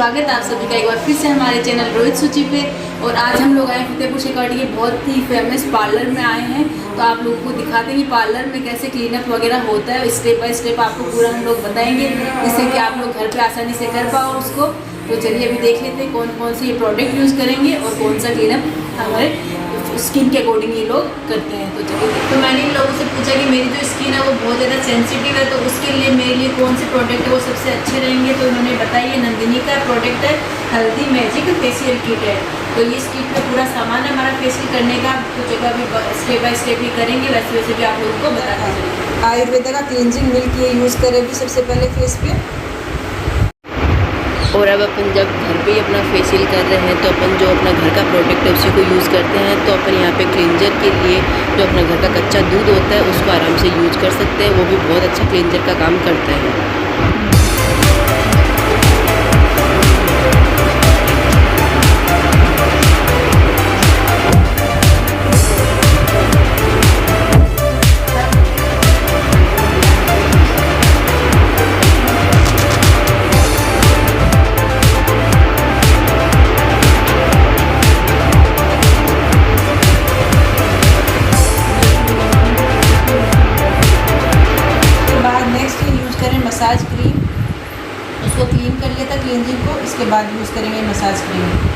स्वागत है आप सभी का एक बार फिर से हमारे चैनल रोहितसूची पे। और आज हम लोग आए फतेहपुर शेखावाटी के बहुत ही फेमस पार्लर में आए हैं। तो आप लोगों को दिखाते हैं कि पार्लर में कैसे क्लीनअप वगैरह होता है, स्टेप बाय स्टेप आपको पूरा हम लोग बताएंगे, जिससे कि आप लोग घर पे आसानी से कर पाओ उसको। तो चलिए अभी देख लेते हैं कौन कौन से ये प्रोडक्ट यूज़ करेंगे और कौन सा क्लीनअप हमारे स्किन के अकॉर्डिंग ये लोग करते हैं। तो चलिए, तो मैंने इन लोगों से पूछा कि मेरी जो स्किन है वो बहुत ज़्यादा सेंसिटिव है, तो उसके लिए मेरे लिए कौन से प्रोडक्ट है वो सबसे अच्छे रहेंगे। तो उन्होंने बताया ये नंदिनी का प्रोडक्ट है, हल्दी मैजिक फेशियल किट है। तो ये इस किट में पूरा सामान है हमारा फेशियल करने का। तो जगह अभी स्टेप बाय स्टेप ही करेंगे, वैसे वैसे भी आप लोगों को बताते चलेंगे। आयुर्वेदा का क्लींजिंग मिल्क ये यूज़ करेंगे सबसे पहले फेस पे। और अब अपन जब घर पे ही अपना फेशियल कर रहे हैं तो अपन जो अपना घर का प्रोडक्ट है उसी को यूज़ करते हैं। तो अपन यहाँ पे क्लींजर के लिए जो अपना घर का कच्चा दूध होता है उसको आराम से यूज कर सकते हैं, वो भी बहुत अच्छा क्लींजर का काम करता है। मसाज क्रीम, उसको क्लीन कर लेता क्लींजिंग को, इसके बाद यूज़ करेंगे मसाज क्रीम।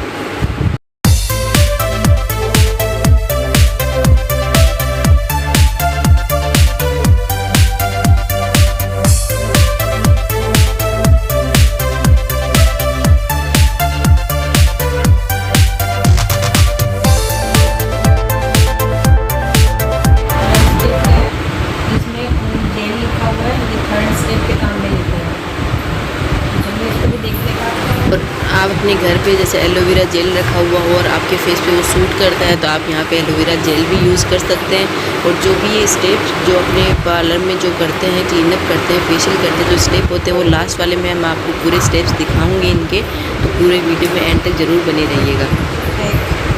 और आप अपने घर पे जैसे एलोवेरा जेल रखा हुआ हो और आपके फेस पे वो सूट करता है तो आप यहाँ पे एलोवेरा जेल भी यूज़ कर सकते हैं। और जो भी ये स्टेप्स जो अपने पार्लर में जो करते हैं, क्लीनअप करते हैं, फेशियल करते हैं, जो स्टेप होते हैं वो लास्ट वाले में मैं आपको पूरे स्टेप्स दिखाऊंगी इनके। तो पूरे वीडियो में एंड तक ज़रूर बने रहिएगा।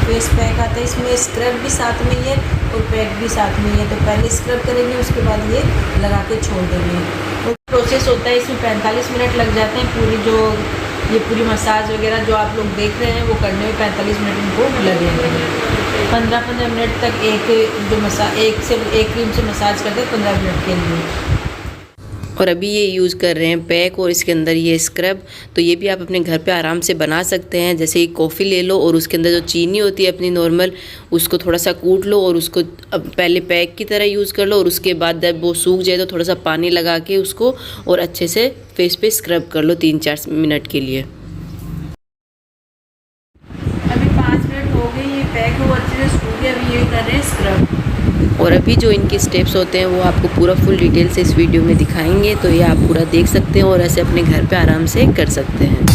फेस पैक आता है, इसमें स्क्रब भी साथ में ही है और पैक भी साथ में ही है। तो पहले स्क्रब करेंगे, उसके बाद ये लगा के छोड़ देंगे। तो प्रोसेस होता है, इसमें 45 मिनट लग जाते हैं। ये पूरी मसाज वगैरह जो आप लोग देख रहे हैं वो करने में 45 मिनट इनको लगेंगे। 15-15 मिनट तक एक क्रीम से मसाज करते हैं 15 मिनट के लिए। और अभी ये यूज़ कर रहे हैं पैक और इसके अंदर ये स्क्रब। तो ये भी आप अपने घर पे आराम से बना सकते हैं। जैसे कि कॉफ़ी ले लो और उसके अंदर जो चीनी होती है अपनी नॉर्मल, उसको थोड़ा सा कूट लो और उसको अब पहले पैक की तरह यूज़ कर लो। और उसके बाद जब वो सूख जाए तो थोड़ा सा पानी लगा के उसको और अच्छे से फेस पे स्क्रब कर लो 3-4 मिनट के लिए। अभी 5 मिनट हो गए, ये पैक हो अच्छे से सूख गया। अभी ये कर रहे हैं स्क्रब। और अभी जो इनके स्टेप्स होते हैं वो आपको पूरा फुल डिटेल से इस वीडियो में दिखाएंगे। तो ये आप पूरा देख सकते हैं और ऐसे अपने घर पे आराम से कर सकते हैं।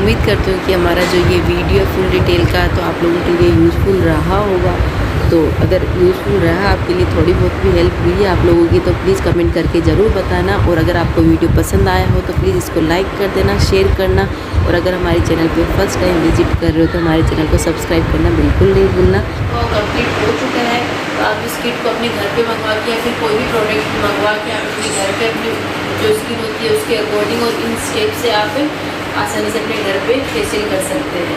उम्मीद करती हूँ कि हमारा जो ये वीडियो फुल डिटेल का तो आप लोगों के लिए यूज़फुल रहा होगा। तो अगर यूज़फुल रहा आपके लिए, थोड़ी बहुत भी हेल्प हुई है आप लोगों की, तो प्लीज़ कमेंट करके ज़रूर बताना। और अगर आपको वीडियो पसंद आया हो तो प्लीज़ इसको लाइक कर देना, शेयर करना। और अगर हमारे चैनल पे फर्स्ट टाइम विजिट कर रहे हो तो हमारे चैनल को सब्सक्राइब करना बिल्कुल नहीं भूलना। तो कंप्लीट हो चुका है, तो आप इस किट को अपने घर पे मंगवा के या फिर कोई भी प्रोडक्ट मंगवा के आप अपने घर पे अपनी जो स्किन होती है उसके अकॉर्डिंग और इन स्टेप से आप आसानी से अपने घर पे फेशियल कर सकते हैं।